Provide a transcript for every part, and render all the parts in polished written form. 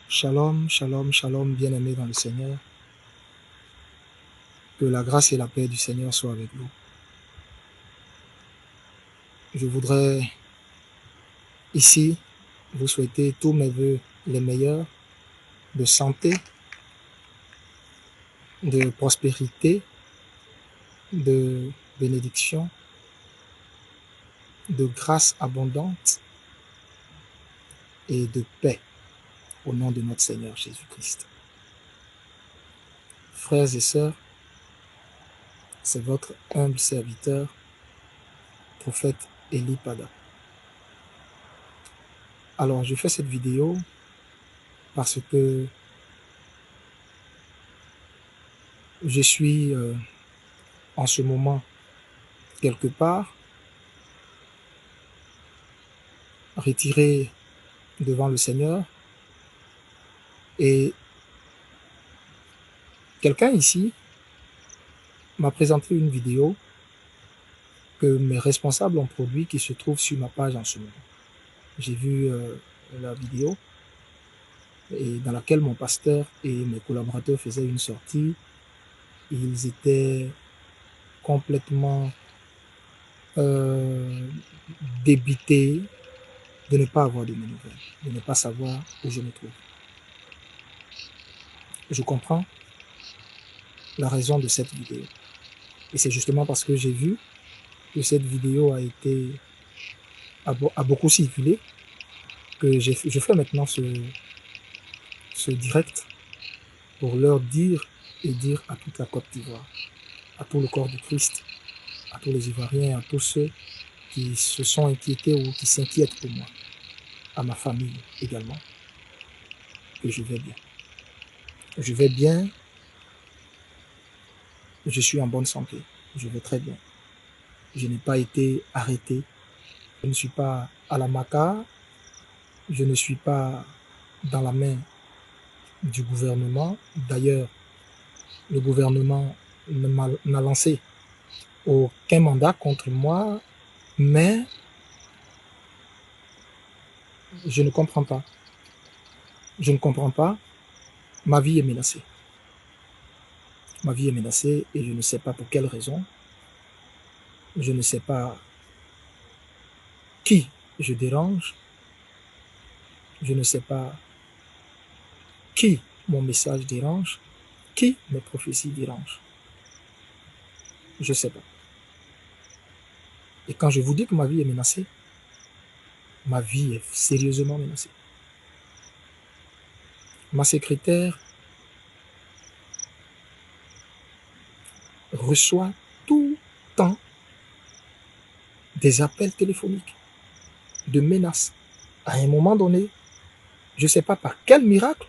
Shalom, shalom, shalom, bien-aimés dans le Seigneur. Que la grâce et la paix du Seigneur soient avec vous. Je voudrais ici vous souhaiter tous mes vœux les meilleurs, de santé, de prospérité, de bénédiction, de grâce abondante et de paix au nom de notre Seigneur Jésus-Christ. Frères et sœurs, c'est votre humble serviteur, prophète Eli Pada. Alors, je fais cette vidéo parce que je suis en ce moment quelque part retiré devant le Seigneur et quelqu'un ici m'a présenté une vidéo que mes responsables ont produit qui se trouve sur ma page en ce moment. J'ai vu la vidéo et dans laquelle mon pasteur et mes collaborateurs faisaient une sortie. Ils étaient complètement débités de ne pas avoir de mes nouvelles, de ne pas savoir où je me trouve. Je comprends la raison de cette vidéo. Et c'est justement parce que j'ai vu que cette vidéo a beaucoup circulé que je fais maintenant ce direct pour leur dire et dire à toute la Côte d'Ivoire, à tout le corps du Christ, à tous les Ivoiriens, à tous ceux qui se sont inquiétés ou qui s'inquiètent pour moi, à ma famille également, que je vais bien. Je vais bien, je suis en bonne santé, je vais très bien. Je n'ai pas été arrêté, je ne suis pas à la Maca, je ne suis pas dans la main du gouvernement. D'ailleurs, le gouvernement n'a lancé aucun mandat contre moi, mais je ne comprends pas. Je ne comprends pas. Ma vie est menacée. Ma vie est menacée et je ne sais pas pour quelle raison. Je ne sais pas qui je dérange. Je ne sais pas qui mon message dérange, qui mes prophéties dérangent. Je ne sais pas. Et quand je vous dis que ma vie est menacée, ma vie est sérieusement menacée. Ma secrétaire reçoit tout le temps des appels téléphoniques de menaces. À un moment donné, je ne sais pas par quel miracle,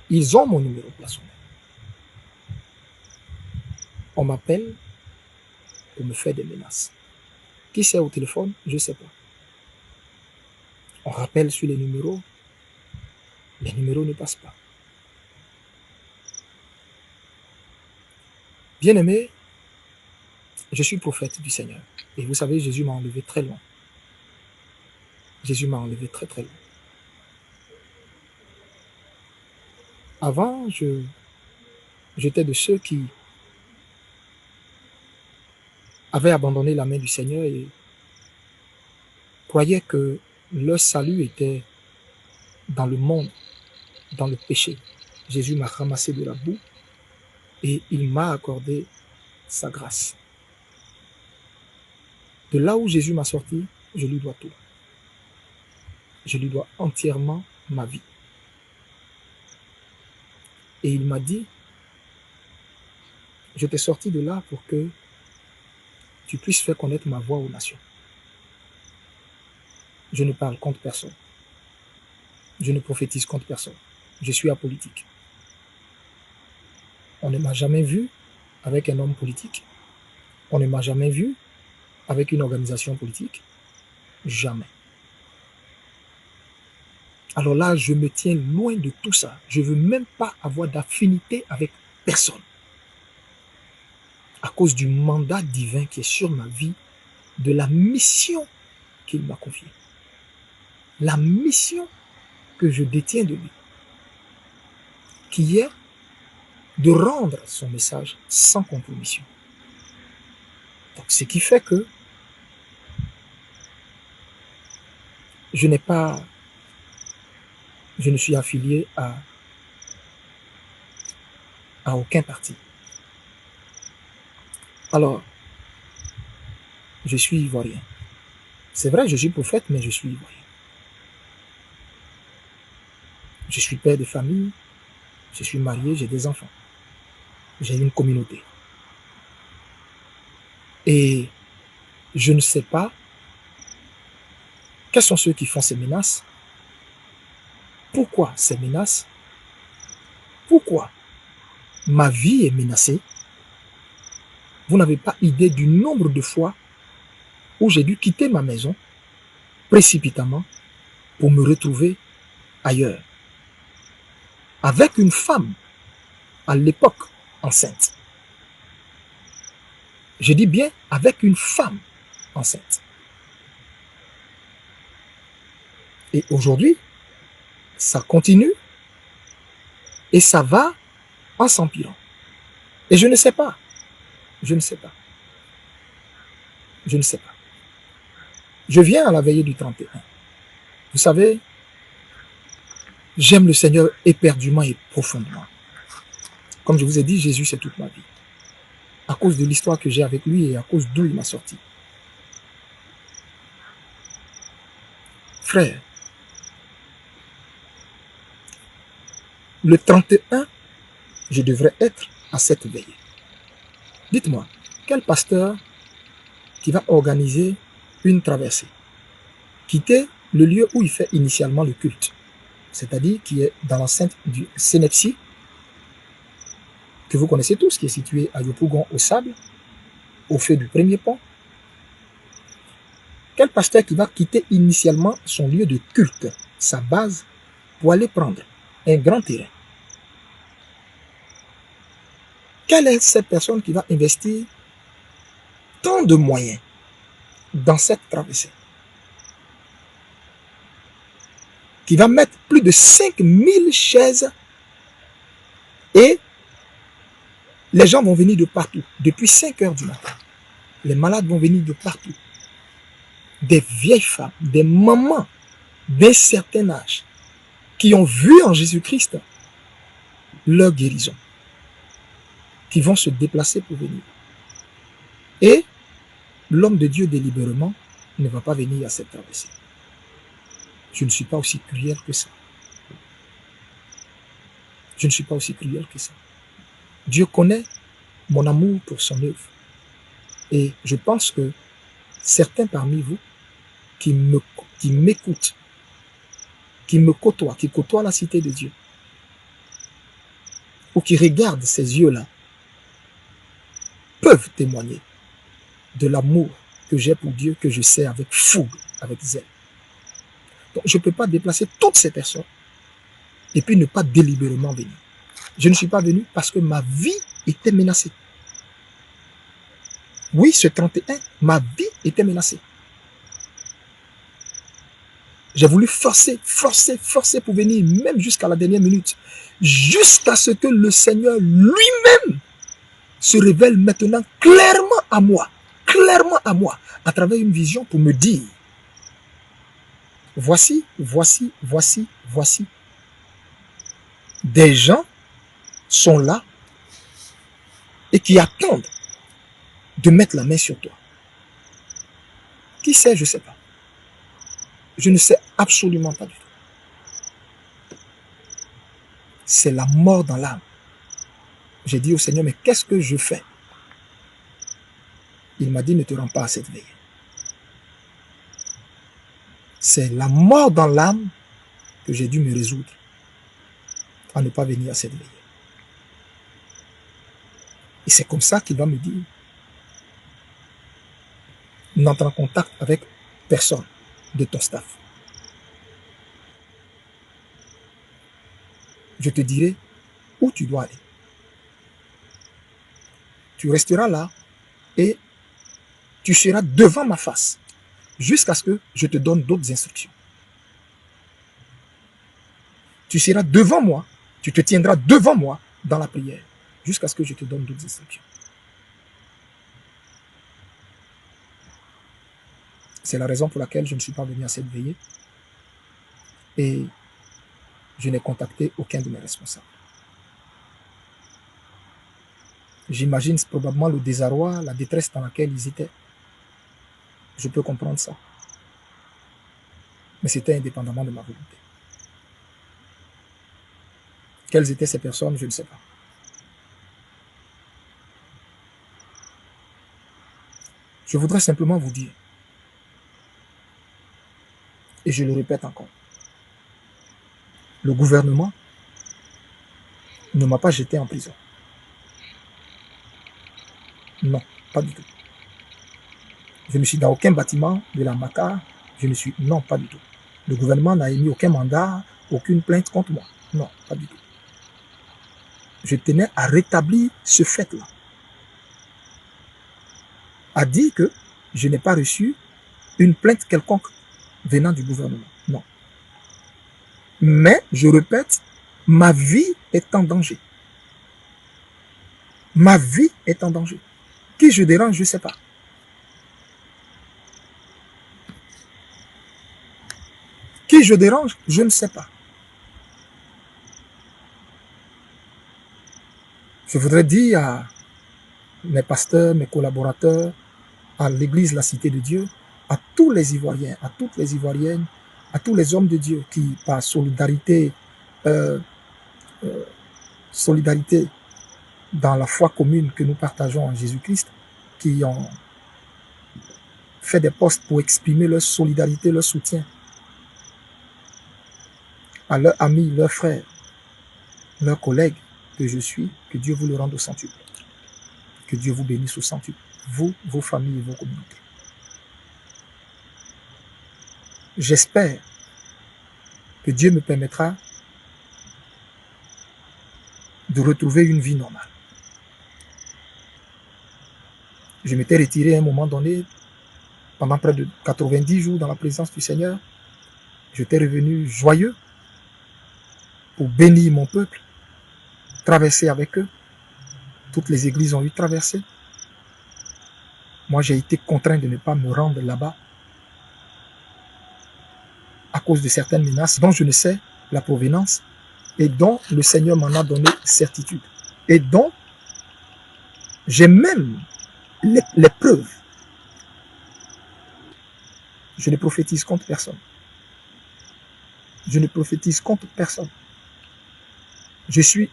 ils ont mon numéro personnel. On m'appelle pour me faire des menaces. Qui c'est au téléphone? Je ne sais pas. On rappelle sur les numéros ne passent pas. Bien-aimé, je suis prophète du Seigneur. Et vous savez, Jésus m'a enlevé très loin. Jésus m'a enlevé très très loin. Avant, j'étais de ceux qui avaient abandonné la main du Seigneur et croyaient que leur salut était dans le monde, dans le péché. Jésus m'a ramassé de la boue et il m'a accordé sa grâce. De là où Jésus m'a sorti, je lui dois tout. Je lui dois entièrement ma vie. Et il m'a dit, je t'ai sorti de là pour que tu puisses faire connaître ma voix aux nations. Je ne parle contre personne. Je ne prophétise contre personne. Je suis apolitique. On ne m'a jamais vu avec un homme politique. On ne m'a jamais vu avec une organisation politique. Jamais. Alors là, je me tiens loin de tout ça. Je ne veux même pas avoir d'affinité avec personne. À cause du mandat divin qui est sur ma vie, de la mission qu'il m'a confiée. La mission que je détiens de lui. qui est de rendre son message sans compromission. Donc, ce qui fait que je ne suis affilié à aucun parti. Alors, je suis ivoirien. C'est vrai, je suis prophète, mais je suis ivoirien. Je suis père de famille, je suis marié, j'ai des enfants. J'ai une communauté. Et je ne sais pas quels sont ceux qui font ces menaces. Pourquoi ces menaces? Pourquoi ma vie est menacée? Vous n'avez pas idée du nombre de fois où j'ai dû quitter ma maison précipitamment pour me retrouver ailleurs. Avec une femme, à l'époque, enceinte. Je dis bien avec une femme enceinte. Et aujourd'hui, ça continue et ça va en s'empirant. Et je ne sais pas. Je ne sais pas. Je ne sais pas. Je viens à la veillée du 31. Vous savez, j'aime le Seigneur éperdument et profondément. Comme je vous ai dit, Jésus, c'est toute ma vie. À cause de l'histoire que j'ai avec lui et à cause d'où il m'a sorti. Frère, le 31, je devrais être à cette veillée. Dites-moi, quel pasteur qui va organiser une traversée, quitter le lieu où il fait initialement le culte, c'est-à-dire qui est dans l'enceinte du Sénepsi, que vous connaissez tous, qui est situé à Yopougon au Sable, au feu du premier pont. Quel pasteur qui va quitter initialement son lieu de culte, sa base, pour aller prendre un grand terrain? Quelle est cette personne qui va investir tant de moyens dans cette traversée? Qui va mettre plus de 5000 chaises et les gens vont venir de partout, depuis 5 heures du matin. Les malades vont venir de partout. Des vieilles femmes, des mamans d'un certain âge qui ont vu en Jésus-Christ leur guérison, qui vont se déplacer pour venir. Et l'homme de Dieu délibérément ne va pas venir à cette traversée. Je ne suis pas aussi cruel que ça. Je ne suis pas aussi cruel que ça. Dieu connaît mon amour pour son œuvre. Et je pense que certains parmi vous qui m'écoutent, qui me côtoient, qui côtoient la cité de Dieu, ou qui regardent ces yeux-là, peuvent témoigner de l'amour que j'ai pour Dieu, que je sais avec fougue, avec zèle. Donc, je ne peux pas déplacer toutes ces personnes et puis ne pas délibérément venir. Je ne suis pas venu parce que ma vie était menacée. Oui, ce 31, ma vie était menacée. J'ai voulu forcer pour venir, même jusqu'à la dernière minute, jusqu'à ce que le Seigneur lui-même se révèle maintenant clairement à moi, à travers une vision pour me dire, voici. Des gens sont là et qui attendent de mettre la main sur toi. Qui sait, je ne sais pas. Je ne sais absolument pas du tout. C'est la mort dans l'âme. J'ai dit au Seigneur, mais qu'est-ce que je fais? Il m'a dit, ne te rends pas à cette veille. C'est la mort dans l'âme que j'ai dû me résoudre à ne pas venir à cette veille. Et c'est comme ça qu'il va me dire, n'entre en contact avec personne de ton staff. Je te dirai où tu dois aller. Tu resteras là et tu seras devant ma face jusqu'à ce que je te donne d'autres instructions. Tu seras devant moi. Tu te tiendras devant moi dans la prière jusqu'à ce que je te donne d'autres instructions. C'est la raison pour laquelle je ne suis pas venu à cette veillée et je n'ai contacté aucun de mes responsables. J'imagine probablement le désarroi, la détresse dans laquelle ils étaient. Je peux comprendre ça. Mais c'était indépendamment de ma volonté. Quelles étaient ces personnes, je ne sais pas. Je voudrais simplement vous dire, et je le répète encore, le gouvernement ne m'a pas jeté en prison. Non, pas du tout. Je ne suis dans aucun bâtiment de la MACA. Non, pas du tout. Le gouvernement n'a émis aucun mandat, aucune plainte contre moi. Non, pas du tout. Je tenais à rétablir ce fait-là. À dire que je n'ai pas reçu une plainte quelconque venant du gouvernement. Non. Mais, je répète, ma vie est en danger. Ma vie est en danger. Qui je dérange, je ne sais pas. Qui je dérange, je ne sais pas. Je voudrais dire à mes pasteurs, mes collaborateurs, à l'église La Cité de Dieu, à tous les Ivoiriens, à toutes les Ivoiriennes, à tous les hommes de Dieu qui, par solidarité dans la foi commune que nous partageons en Jésus-Christ, qui ont fait des postes pour exprimer leur solidarité, leur soutien à leurs amis, leurs frères, leurs collègues que je suis, que Dieu vous le rende au centuple. Que Dieu vous bénisse au centuple, vous, vos familles et vos communautés. J'espère que Dieu me permettra de retrouver une vie normale. Je m'étais retiré à un moment donné, pendant près de 90 jours dans la présence du Seigneur. J'étais revenu joyeux pour bénir mon peuple, traverser avec eux. Toutes les églises ont eu traversé. Moi, j'ai été contraint de ne pas me rendre là-bas à cause de certaines menaces dont je ne sais la provenance et dont le Seigneur m'en a donné certitude. Et dont j'ai même les preuves. Je ne prophétise contre personne. Je ne prophétise contre personne. Je suis,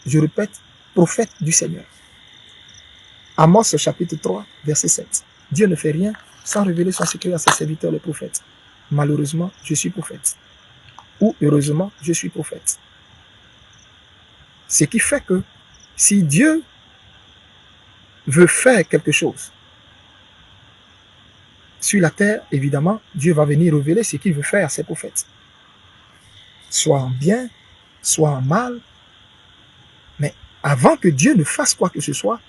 je répète, prophète du Seigneur. Amos chapitre 3, verset 7. Dieu ne fait rien sans révéler son secret à ses serviteurs les prophètes. Malheureusement, je suis prophète. Ou heureusement, je suis prophète. Ce qui fait que si Dieu veut faire quelque chose sur la terre, évidemment, Dieu va venir révéler ce qu'il veut faire à ses prophètes. Soit en bien, soit en mal. Mais avant que Dieu ne fasse quoi que ce soit,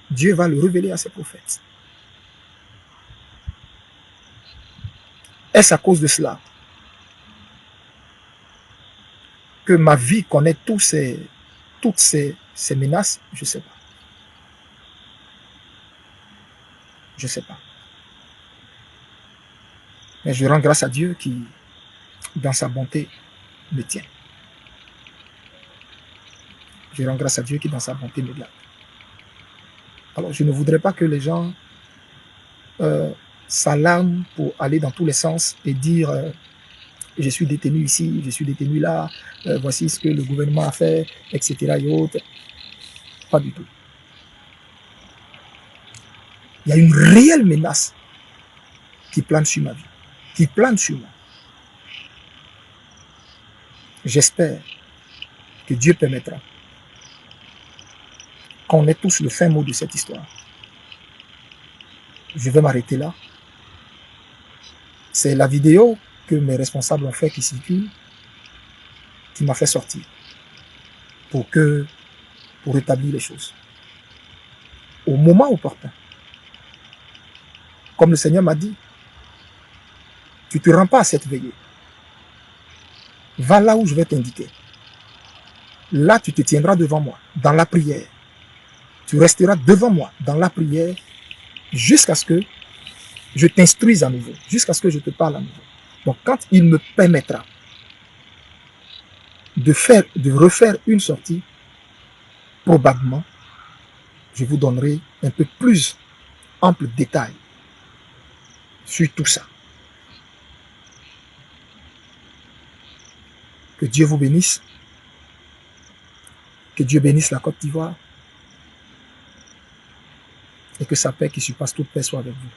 Dieu va le révéler à ses prophètes. Est-ce à cause de cela que ma vie connaît toutes ces menaces? Je ne sais pas. Je ne sais pas. Mais je rends grâce à Dieu qui, dans sa bonté, me tient. Je rends grâce à Dieu qui, dans sa bonté, me garde. Alors, je ne voudrais pas que les gens s'alarment pour aller dans tous les sens et dire je suis détenu ici, je suis détenu là, voici ce que le gouvernement a fait, etc. et autres. Pas du tout. Il y a une réelle menace qui plane sur ma vie, qui plane sur moi. J'espère que Dieu permettra qu'on ait tous le fin mot de cette histoire. Je vais m'arrêter là. C'est la vidéo que mes responsables ont fait qui circule, qui m'a fait sortir pour rétablir les choses. Au moment opportun. Comme le Seigneur m'a dit, tu ne te rends pas à cette veillée. Va là où je vais t'indiquer. Là, tu te tiendras devant moi, dans la prière. Tu resteras devant moi, dans la prière, jusqu'à ce que je t'instruise à nouveau, jusqu'à ce que je te parle à nouveau. Donc, quand il me permettra de refaire une sortie, probablement, je vous donnerai un peu plus ample détail sur tout ça. Que Dieu vous bénisse. Que Dieu bénisse la Côte d'Ivoire. Et que sa paix qui surpasse toute paix soit avec vous.